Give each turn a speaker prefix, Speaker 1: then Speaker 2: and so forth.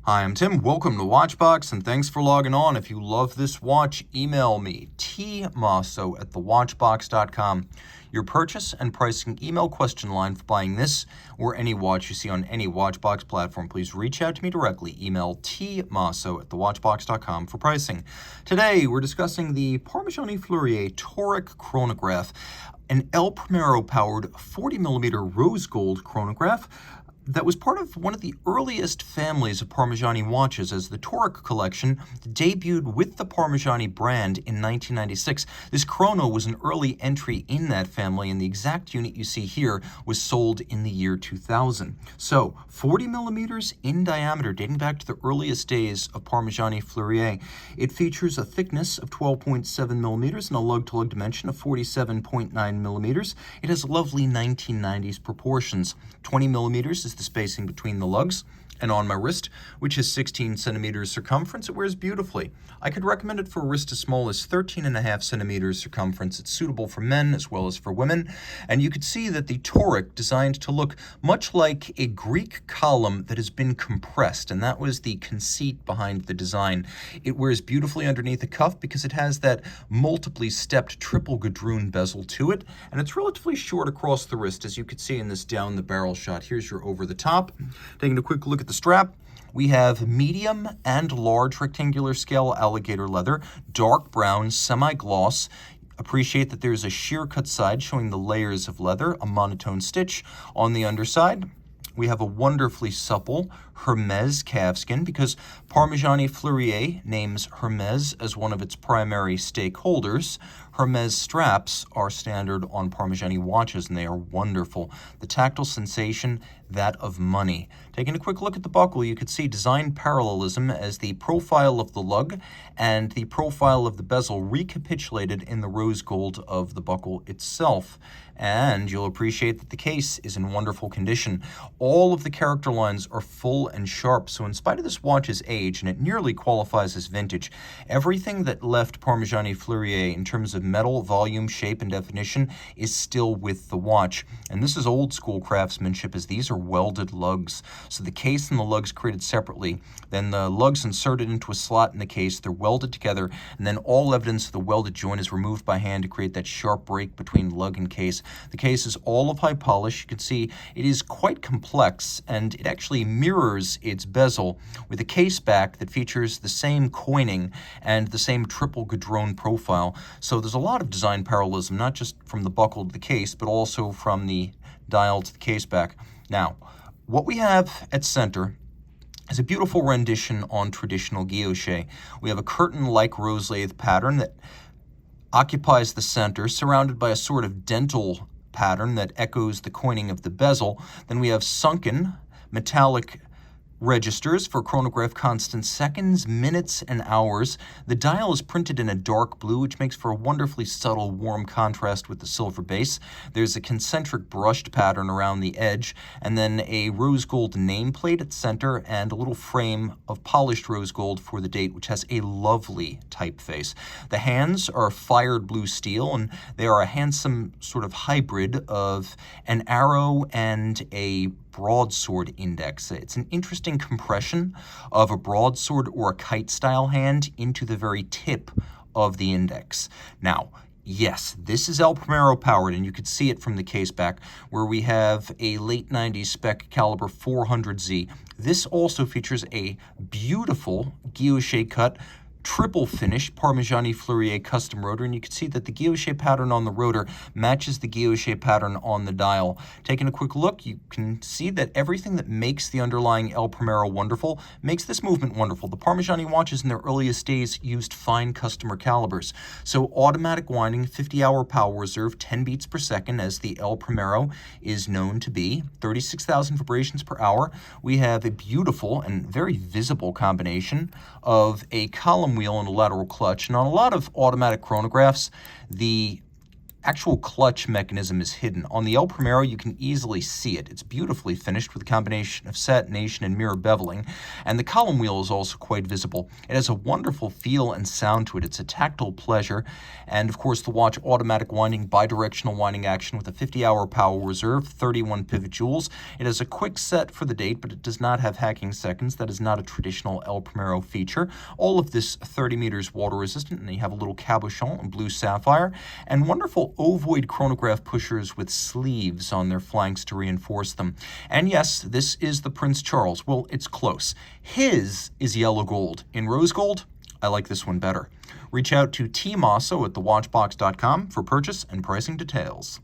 Speaker 1: Hi, I'm Tim. Welcome to Watchbox, and thanks for logging on. If you love this watch, email me, tmosso@thewatchbox.com. Your purchase and pricing email question line for buying this or any watch you see on any Watchbox platform. Please reach out to me directly. Email tmosso@thewatchbox.com for pricing. Today, we're discussing the Parmigiani Fleurier Toric Chronograph, an El Primero-powered 40mm rose gold chronograph that was part of one of the earliest families of Parmigiani watches, as the Toric collection debuted with the Parmigiani brand in 1996. This chrono was an early entry in that family, and the exact unit you see here was sold in the year 2000. So, 40 millimeters in diameter, dating back to the earliest days of Parmigiani Fleurier. It features a thickness of 12.7 millimeters and a lug-to-lug dimension of 47.9 millimeters. It has lovely 1990s proportions. 20 millimeters is the spacing between the lugs, and on my wrist, which is 16 centimeters circumference, it wears beautifully. I could recommend it for a wrist as small as 13.5 centimeters circumference. It's suitable for men as well as for women, and you could see that the Toric designed to look much like a Greek column that has been compressed, and that was the conceit behind the design. It wears beautifully underneath the cuff because it has that multiply stepped triple gadroon bezel to it, and it's relatively short across the wrist, as you could see in this down the barrel shot. Here's your over the top. Taking a quick look at the strap, we have medium and large rectangular scale alligator leather, dark brown, semi-gloss. Appreciate that there's a sheer cut side showing the layers of leather, a monotone stitch on the underside. We have a wonderfully supple Hermès calfskin because Parmigiani Fleurier names Hermès as one of its primary stakeholders. Hermès straps are standard on Parmigiani watches, and they are wonderful. The tactile sensation, that of money. Taking a quick look at the buckle, you could see design parallelism as the profile of the lug and the profile of the bezel recapitulated in the rose gold of the buckle itself. And you'll appreciate that the case is in wonderful condition. All of the character lines are full and sharp, so in spite of this watch's age, and it nearly qualifies as vintage, everything that left Parmigiani Fleurier in terms of metal, volume, shape, and definition is still with the watch. And this is old school craftsmanship, as these are welded lugs. So the case and the lugs created separately, then the lugs inserted into a slot in the case, they're welded together, and then all evidence of the welded joint is removed by hand to create that sharp break between lug and case. The case is all of high polish. You can see it is quite complex, and it actually mirrors its bezel with a case back that features the same coining and the same triple gadron profile. So there's a lot of design parallelism, not just from the buckle to the case, but also from the dial to the case back. Now, what we have at center is a beautiful rendition on traditional guilloche. We have a curtain-like rose lathe pattern that occupies the center, surrounded by a sort of dental pattern that echoes the coining of the bezel. Then we have sunken metallic registers for chronograph constant seconds, minutes, and hours. The dial is printed in a dark blue, which makes for a wonderfully subtle, warm contrast with the silver base. There's a concentric brushed pattern around the edge, and then a rose gold nameplate at center, and a little frame of polished rose gold for the date, which has a lovely typeface. The hands are fired blue steel, and they are a handsome sort of hybrid of an arrow and a broadsword index. It's an interesting compression of a broadsword or a kite style hand into the very tip of the index. Now, yes, this is El Primero powered, and you could see it from the case back, where we have a late 90s spec caliber 400Z. This also features a beautiful guilloche cut triple finished Parmigiani Fleurier custom rotor, and you can see that the guilloche pattern on the rotor matches the guilloche pattern on the dial. Taking a quick look, you can see that everything that makes the underlying El Primero wonderful makes this movement wonderful. The Parmigiani watches in their earliest days used fine customer calibers. So automatic winding, 50-hour power reserve, 10 beats per second, as the El Primero is known to be, 36,000 vibrations per hour. We have a beautiful and very visible combination of a column wheel and a lateral clutch. And on a lot of automatic chronographs, the actual clutch mechanism is hidden. On the El Primero, you can easily see it. It's beautifully finished with a combination of set, nation, and mirror beveling, and the column wheel is also quite visible. It has a wonderful feel and sound to it. It's a tactile pleasure, and of course the watch automatic winding, bidirectional winding action with a 50-hour power reserve, 31 pivot jewels. It has a quick set for the date, but it does not have hacking seconds. That is not a traditional El Primero feature. All of this 30 meters water resistant, and you have a little cabochon in blue sapphire, and wonderful ovoid chronograph pushers with sleeves on their flanks to reinforce them. And yes, this is the Prince Charles. Well, it's close. His is yellow gold. In rose gold, I like this one better. Reach out to Team Mosso at thewatchbox.com for purchase and pricing details.